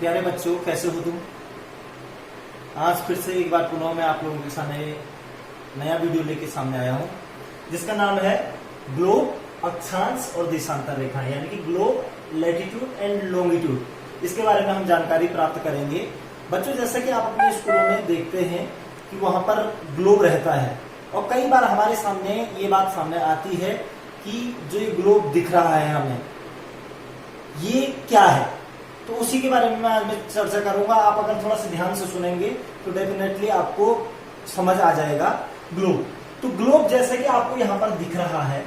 प्यारे बच्चों, कैसे हो तुम? आज फिर से एक बार पुनः मैं आप लोगों के सामने नया वीडियो लेके सामने आया हूं, जिसका नाम है ग्लोब, अक्षांश और देशांतर रेखाएं, यानी कि ग्लोब, लैटिट्यूड एंड लॉन्गिट्यूड। इसके बारे में हम जानकारी प्राप्त करेंगे। बच्चों, जैसा कि आप अपने स्कूलों में देखते हैं कि वहां पर ग्लोब रहता है, और कई बार हमारे सामने ये बात सामने आती है कि जो ये ग्लोब दिख रहा है हमें, ये क्या है। तो उसी के बारे में मैं आज चर्चा करूंगा। आप अगर थोड़ा सा ध्यान से सुनेंगे तो डेफिनेटली आपको समझ आ जाएगा ग्लोब। तो ग्लोब जैसे कि आपको यहाँ पर दिख रहा है,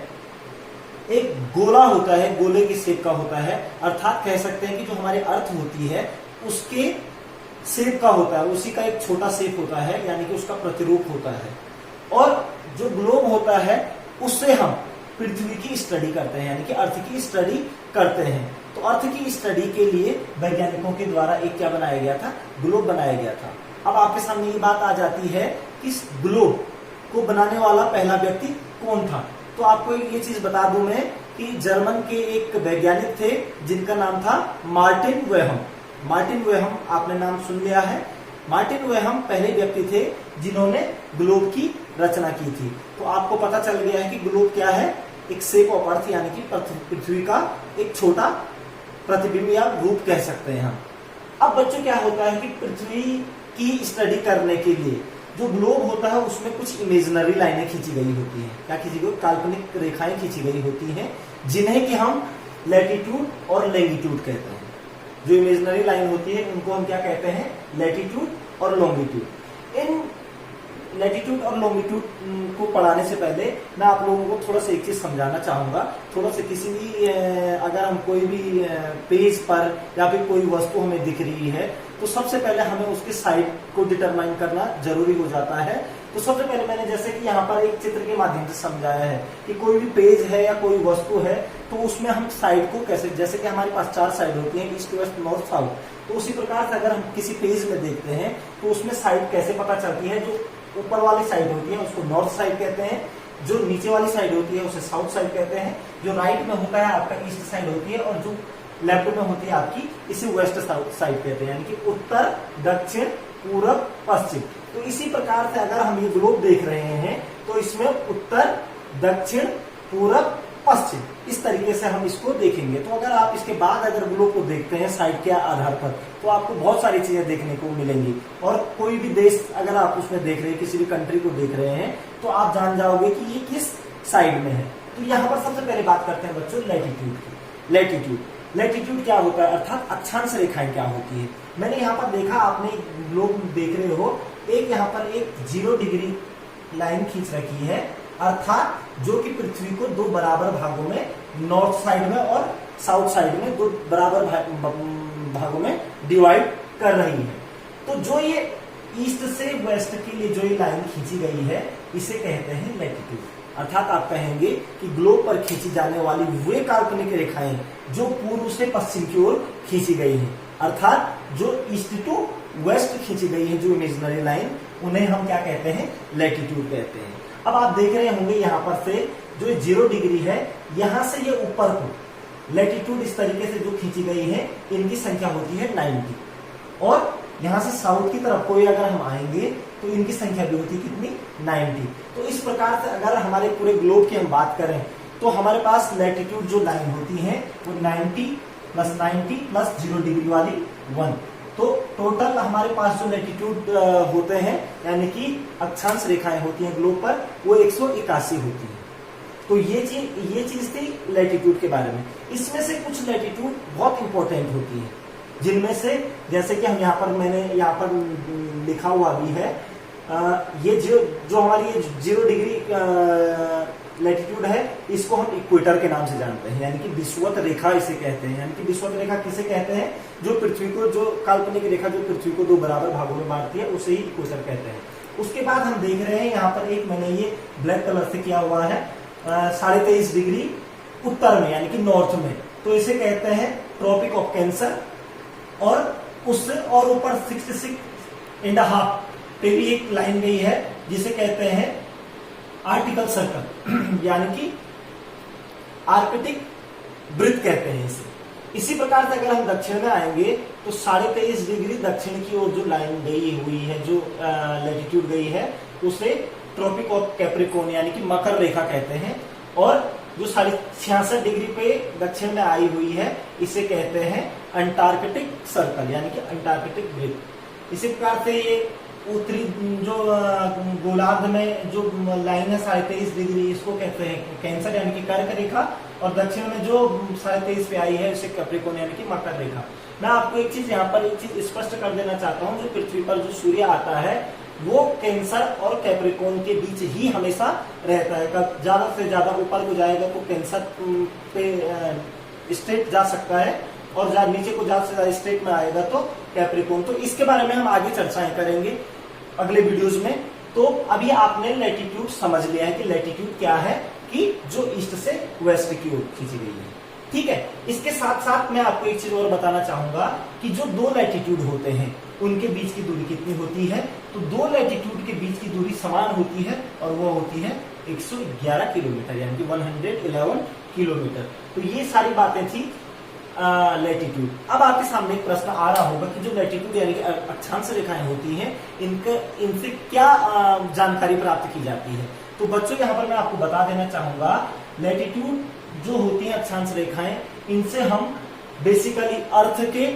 एक गोला होता है, गोले की शेप का होता है, अर्थात कह सकते हैं कि जो हमारी अर्थ होती है उसके शेप का होता है, उसी का एक छोटा शेप होता है, यानी कि उसका प्रतिरूप होता है। और जो ग्लोब होता है उससे हम पृथ्वी की स्टडी करते हैं, यानी कि अर्थ की स्टडी करते हैं। तो अर्थ की स्टडी के लिए वैज्ञानिकों के द्वारा एक क्या बनाया गया था? ग्लोब बनाया गया था। अब आपके सामने ये बात आ जाती है कि इस ग्लोब को बनाने वाला पहला व्यक्ति कौन था। तो आपको ये चीज बता दूं मैं कि जर्मन के एक वैज्ञानिक थे जिनका नाम था मार्टिन वेहम। मार्टिन वेहम, आपने नाम सुन लिया है। मार्टिन वेहम पहले व्यक्ति थे जिन्होंने ग्लोब की रचना की थी। तो आपको पता चल गया है कि ग्लोब क्या है? एक शेप ऑफ अर्थ, यानी कि पृथ्वी का एक छोटा प्रतिबिंब या रूप कह सकते हैं हम। अब बच्चों, क्या होता है कि पृथ्वी की स्टडी करने के लिए जो ग्लोब होता है उसमें कुछ इमेजिनरी लाइनें खींची गई होती हैं। क्या खींची गई? काल्पनिक रेखाएं खींची गई होती हैं, जिन्हें कि हम लैटिट्यूड और लॉन्गिट्यूड कहते हैं। जो इमेजिनरी लाइन होती है उनको हम क्या कहते हैं? लैटिट्यूड और लॉन्गिट्यूड। इन लैटिट्यूड और लॉन्गिट्यूड को पढ़ाने से पहले मैं आप लोगों को थोड़ा सा एक चीज समझाना चाहूंगा। थोड़ा सा किसी भी अगर हम कोई भी पेज पर या फिर कोई वस्तु हमें दिख रही है तो सबसे पहले हमें उसके साइड को डिटरमाइन करना जरूरी हो जाता है। तो सबसे पहले मैंने जैसे कि यहाँ पर एक चित्र के माध्यम से समझाया है कि कोई भी पेज है या कोई वस्तु है तो उसमें हम साइड को कैसे, जैसे कि हमारे पास 4 साइड होती है, ईस्ट, वेस्ट, नॉर्थ, साउथ। तो उसी प्रकार से अगर हम किसी पेज में देखते हैं तो उसमें साइड कैसे पता चलती है? जो ऊपर वाली साइड होती है उसको नॉर्थ साइड कहते हैं, जो नीचे वाली साइड होती है उसे साउथ साइड कहते हैं, जो राइट में होता है आपका ईस्ट साइड होती है, और जो लेफ्ट में होती है आपकी, इसे वेस्ट साइड कहते हैं, यानी कि उत्तर, दक्षिण, पूरब, पश्चिम। तो इसी प्रकार से अगर हम ये ग्लोब देख रहे हैं तो इसमें उत्तर, दक्षिण, पूरब, पश्चिम, इस तरीके से हम इसको देखेंगे। तो अगर आप इसके बाद अगर ग्लोब को देखते हैं साइड के आधार पर तो आपको बहुत सारी चीजें देखने को मिलेंगी। और कोई भी देश अगर आप उसमें देख रहे हैं, किसी भी कंट्री को देख रहे हैं, तो आप जान जाओगे कि ये किस साइड में है। तो यहाँ पर सबसे पहले बात करते हैं बच्चों लैटिट्यूड की। लैटिट्यूड क्या होता है, अर्थात अक्षांश रेखाएं क्या होती है। मैंने यहाँ पर देखा, आपने ग्लोब देख रहे हो, एक यहाँ पर एक 0 डिग्री लाइन खींच रखी है, अर्थात जो कि पृथ्वी को 2 बराबर भागों में, नॉर्थ साइड में और साउथ साइड में 2 बराबर भागों में डिवाइड कर रही है। तो जो ये ईस्ट से वेस्ट के लिए जो ये लाइन खींची गई है इसे कहते हैं लैटिट्यूड। अर्थात आप कहेंगे कि ग्लोब पर खींची जाने वाली वे काल्पनिक रेखाएं जो पूर्व से पश्चिम की ओर खींची गई है, अर्थात जो ईस्ट टू वेस्ट खींची गई है, जो इमेजिनरी लाइन, उन्हें हम क्या कहते हैं? लैटिट्यूड कहते हैं। अब आप देख रहे होंगे यहाँ पर से जो 0 डिग्री है, यहां से ये ऊपर को लैटिट्यूड इस तरीके से जो खींची गई है, इनकी संख्या होती है 90। और यहां से साउथ की तरफ कोई अगर हम आएंगे तो इनकी संख्या भी होती है कितनी? 90। तो इस प्रकार से अगर हमारे पूरे ग्लोब की हम बात करें तो हमारे पास लैटिट्यूड जो लाइन होती है वो 90 + 0 डिग्री वाली 1। तो टोटल हमारे पास जो लैटिट्यूड होते हैं, यानी कि अक्षांश रेखाएं होती हैं ग्लोब पर, वो 181 होती है। तो ये चीज थी लैटिट्यूड के बारे में। इसमें से कुछ लैटिट्यूड बहुत इंपॉर्टेंट होती है, जिनमें से जैसे कि हम मैंने यहाँ पर लिखा हुआ भी है, ये जो हमारी 0 डिग्री लैटिट्यूड है, इसको हम इक्वेटर के नाम से जानते हैं, यानी कि विषुवत रेखा इसे कहते हैं। यानी कि विषुवत रेखा किसे कहते हैं? जो पृथ्वी को, जो काल्पनिक रेखा जो पृथ्वी को 2 बराबर भागों में बांटती है, उसे ही इक्वेटर कहते हैं। उसके बाद हम देख रहे हैं यहाँ पर एक, मैंने ये ब्लैक कलर से किया हुआ है, 23.5 डिग्री उत्तर में, यानी कि नॉर्थ में, तो इसे कहते हैं ट्रॉपिक ऑफ कैंसर। और उससे और ऊपर 66.5 पे भी एक लाइन गई है जिसे कहते हैं आर्टिकल सर्कल, यानी कि आर्कटिक वृत्त कहते हैं इसे। इसी प्रकार से अगर हम दक्षिण में आएंगे तो 23.5 डिग्री दक्षिण की ओर जो लाइन गई हुई है, जो लैटिट्यूड गई है, उसे ट्रॉपिक ऑफ कैप्रिकॉर्न यानी कि मकर रेखा कहते हैं। और जो 66 डिग्री पे दक्षिण में आई हुई है, इसे कहते हैं अंटार्कटिक सर्कल यानी कि अंटार्कटिक वृत्त। इसी प्रकार से ये उत्तरी जो गोलार्ध में जो लाइन है 23.5 डिग्री, इसको कहते हैं कैंसर यानी कि कर्क रेखा। और दक्षिण में जो 23.5 पे आई है, इसे कैप्रिकॉर्न यानी कि मकर रेखा। मैं आपको एक चीज यहाँ पर एक चीज स्पष्ट कर देना चाहता हूँ, जो पृथ्वी पर जो सूर्य आता है वो कैंसर और कैप्रिकॉर्न के बीच ही हमेशा रहता है। कब ज्यादा से ज्यादा ऊपर को जाएगा तो कैंसर पे स्ट्रेट जा सकता है, और नीचे को ज्यादा से ज्यादा स्ट्रेट में आएगा तो कैप्रिकॉर्न। तो इसके बारे में हम आगे चर्चाएं करेंगे अगले वीडियोज में। तो अभी आपने लैटिट्यूड समझ लिया है कि लैटिट्यूड क्या है, कि जो ईस्ट से वेस्ट की ओर खींची गई है। ठीक है, इसके साथ साथ मैं आपको एक चीज और बताना चाहूंगा कि जो दो लैटिट्यूड होते हैं उनके बीच की दूरी कितनी होती है। तो दो लैटिट्यूड के बीच की दूरी समान होती है, और वो होती है 111 किलोमीटर यानी कि 111 किलोमीटर। तो ये सारी बातें थी लैटिट्यूड। अब आपके सामने एक प्रश्न आ रहा होगा कि जो लैटिट्यूड यानी कि अक्षांश रेखाएं होती हैं, इनसे क्या जानकारी प्राप्त की जाती है। तो बच्चों यहाँ पर मैं आपको बता देना चाहूंगा, लैटिट्यूड जो होती है अक्षांश रेखाएं, इनसे हम बेसिकली अर्थ के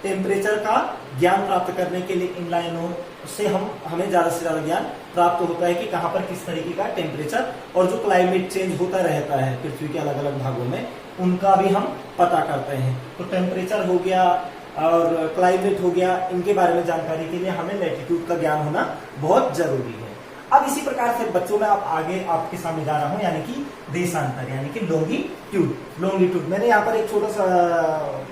टेम्परेचर का ज्ञान प्राप्त करने के लिए इन लाइनों से हमें ज्यादा से ज्यादा ज्ञान प्राप्त होता है कि कहां पर किस तरीके का टेम्परेचर और जो क्लाइमेट चेंज होता रहता है पृथ्वी के अलग अलग भागों में, उनका भी हम पता करते हैं। तो टेम्परेचर हो गया और क्लाइमेट हो गया, इनके बारे में जानकारी के लिए हमें लैटिट्यूड का ज्ञान होना बहुत जरूरी है। अब इसी प्रकार से बच्चों में आगे आपके सामने जा रहा हूं, यानी कि देशांतर यानी कि लॉन्गिट्यूड। मैंने यहाँ पर एक छोटा सा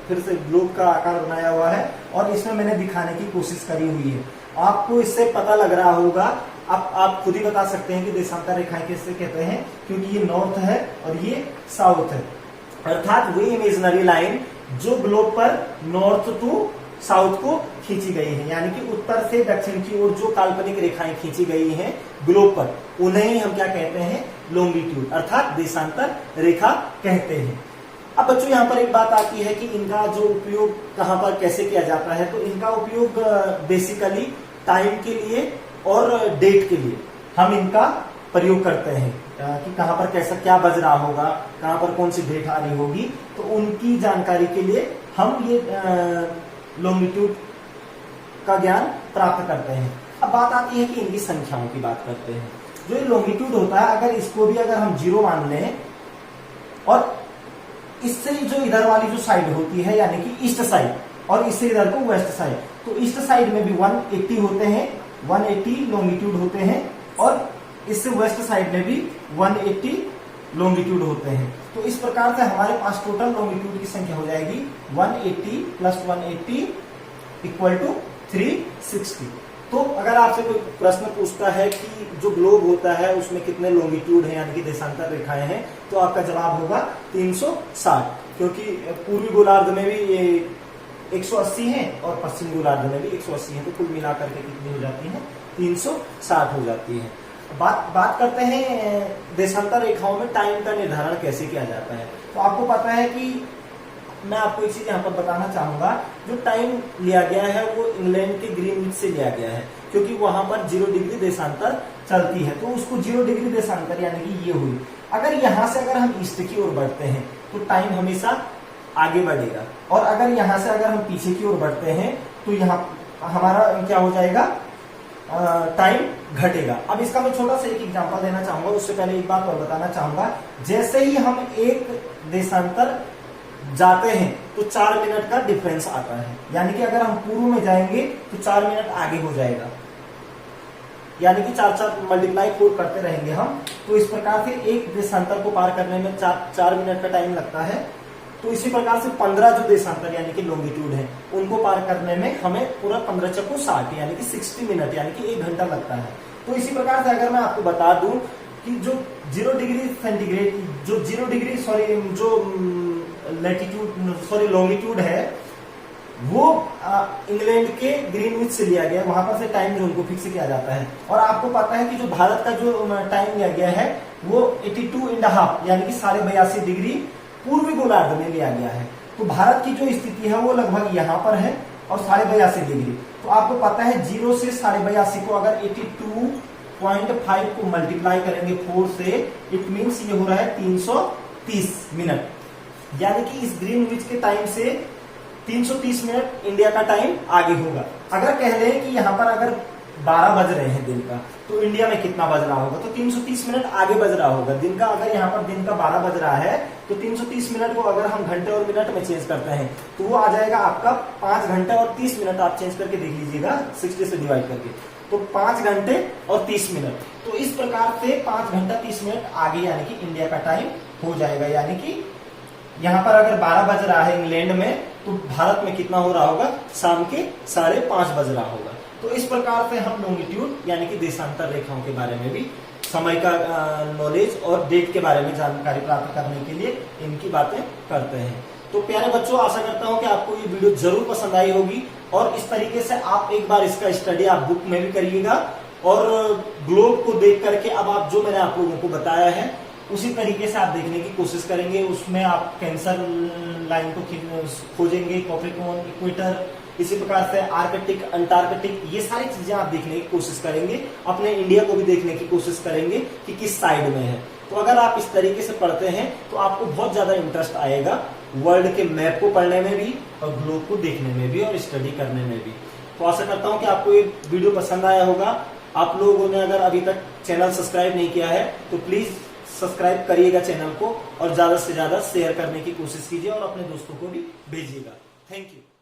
फिर से ग्लोब का आकार बनाया हुआ है, और इसमें मैंने दिखाने की कोशिश करी हुई है। आपको इससे पता लग रहा होगा, आप खुद ही बता सकते हैं कि देशांतर रेखाएं किससे कहते हैं, क्योंकि ये नॉर्थ है और ये साउथ है। अर्थात वही इमेजिनरी लाइन जो ग्लोब पर नॉर्थ टू साउथ को खींची गई है, यानी कि उत्तर से दक्षिण की ओर जो काल्पनिक रेखाएं खींची गई हैं ग्लोब पर, उन्हें ही हम क्या कहते हैं, लॉन्गिट्यूड अर्थात देशांतर रेखा कहते हैं। अब बच्चों यहाँ पर एक बात आती है कि इनका जो उपयोग कहाँ पर कैसे किया जाता है। तो इनका उपयोग बेसिकली टाइम के लिए और डेट के लिए हम इनका प्रयोग करते हैं, कि कहां पर कैसा क्या बज रहा होगा, कहां पर कौन सी डेट आ रही होगी, तो उनकी जानकारी के लिए हम ये लॉन्गिट्यूड का ज्ञान प्राप्त करते हैं। अब बात आती है कि इनकी संख्याओं की बात करते हैं। जो ये लॉन्गिट्यूड होता है, अगर इसको भी अगर हम 0 मान लें, और इससे जो इधर वाली जो साइड होती है यानी कि ईस्ट साइड, और इससे इधर को वेस्ट साइड, तो ईस्ट साइड में भी 180 होते हैं, 180 लॉन्गिट्यूड होते हैं, और इससे वेस्ट साइड में भी 180 लॉन्गिट्यूड होते हैं। तो इस प्रकार से हमारे पास टोटल लॉन्गिट्यूड की संख्या हो जाएगी 180 प्लस 180 इक्वल टू 360। तो अगर आपसे कोई प्रश्न पूछता है कि जो ग्लोब होता है उसमें कितने लॉन्गिट्यूड है यानी कि देशांतर रेखाएं हैं, तो आपका जवाब होगा 360, क्योंकि पूर्वी गोलार्ध में भी ये 180 है और पश्चिम गोलार्ध में भी 180 है, तो कुल मिलाकर के कितनी हो जाती है, 360 हो जाती है। बात करते हैं देशांतर रेखाओं में टाइम का निर्धारण कैसे किया जाता है। तो आपको पता है कि मैं आपको एक चीज यहाँ पर बताना चाहूंगा, जो टाइम लिया गया है वो इंग्लैंड के ग्रीनविच से लिया गया है, क्योंकि वहां पर 0 डिग्री देशांतर चलती है, तो उसको 0 डिग्री देशांतर यानी कि ये हुई। अगर यहाँ से अगर हम ईस्ट की ओर बढ़ते हैं तो टाइम हमेशा आगे बढ़ेगा, और अगर यहाँ से अगर हम पीछे की ओर बढ़ते हैं तो यहाँ हमारा क्या हो जाएगा, टाइम घटेगा। अब इसका मैं छोटा सा एक एग्जांपल देना चाहूंगा, उससे पहले एक बात और बताना चाहूंगा। जैसे ही हम एक देशांतर जाते हैं तो 4 मिनट का डिफरेंस आता है, यानी कि अगर हम पूर्व में जाएंगे तो 4 मिनट आगे हो जाएगा, यानी कि 4 मल्टीप्लाई 4 करते रहेंगे हम। तो इस प्रकार से एक देशांतर को पार करने में 4 मिनट का टाइम लगता है। तो इसी प्रकार से 15 जो देशांतर यानी कि लॉन्गिट्यूड है, उनको पार करने में हमें पूरा 15 चक्कू 60 यानी कि 60 मिनट यानी कि 1 घंटा लगता है। तो इसी प्रकार से अगर मैं आपको बता दूं कि जो 0 डिग्री सेंटीग्रेड, जो 0 डिग्री जो लॉन्गिट्यूड है, वो इंग्लैंड के ग्रीनविच से लिया गया, वहां पर से टाइम जोन को फिक्स किया जाता है। और आपको पता है कि जो भारत का जो टाइम लिया गया है वो 82.5 यानी कि 82.5 डिग्री पूर्वी गोलार्ध में लिया गया है। तो भारत की जो स्थिति है वो लगभग यहाँ पर है और 82.5 डिग्री। तो आपको पता है 0 से 82.5 को अगर 82.5 को मल्टीप्लाई करेंगे 4 से, इट मीन्स ये हो रहा है 330 मिनट। यानी कि इस ग्रीनविच के टाइम से 330 मिनट इंडिया का टाइम आगे होगा। अगर कह लें कि यहाँ पर अगर 12 बज रहे हैं दिन का, तो इंडिया में कितना बज रहा होगा, तो 330 मिनट आगे बज रहा होगा दिन का। अगर यहाँ पर दिन का 12 बज रहा है तो 330 मिनट को अगर हम घंटे और मिनट में चेंज करते हैं तो वो आ जाएगा आपका 5 घंटे और 30 मिनट। आप चेंज करके देख लीजिएगा 60 से डिवाइड करके, तो 5 घंटे और 30 मिनट। तो इस प्रकार से 5 घंटा 30 मिनट आगे यानी कि इंडिया का टाइम हो जाएगा। यानी कि यहाँ पर अगर 12 बज रहा है इंग्लैंड में, तो भारत में कितना हो रहा होगा, शाम के 5:30 बज रहा होगा। तो इस प्रकार से हम लॉन्गिट्यूड यानी कि देशांतर रेखाओं के बारे में भी, समय का नॉलेज और डेट के बारे में जानकारी प्राप्त करने के लिए इनकी बातें करते हैं। तो प्यारे बच्चों, आशा करता हूं कि आपको ये वीडियो जरूर पसंद आई होगी और इस तरीके से आप एक बार इसका स्टडी आप बुक में भी करिएगा और ग्लोब को देख करके अब आप जो मैंने आप लोगों को बताया है उसी तरीके से आप देखने की कोशिश करेंगे। उसमें आप कैंसर लाइन को खोजेंगे, कैप्रिकॉर्न, इक्वेटर, इसी प्रकार से आर्कटिक, अंटार्कटिक, ये सारी चीजें आप देखने की कोशिश करेंगे। अपने इंडिया को भी देखने की कोशिश करेंगे कि किस साइड में है। तो अगर आप इस तरीके से पढ़ते हैं तो आपको बहुत ज्यादा इंटरेस्ट आएगा वर्ल्ड के मैप को पढ़ने में भी और ग्लोब को देखने में भी और स्टडी करने में भी। तो आशा करता हूं कि आपको ये वीडियो पसंद आया होगा। आप लोगों ने अगर अभी तक चैनल सब्सक्राइब नहीं किया है तो प्लीज सब्सक्राइब करिएगा चैनल को और ज्यादा से ज्यादा शेयर करने की कोशिश कीजिए और अपने दोस्तों को भी भेजिएगा। Thank you.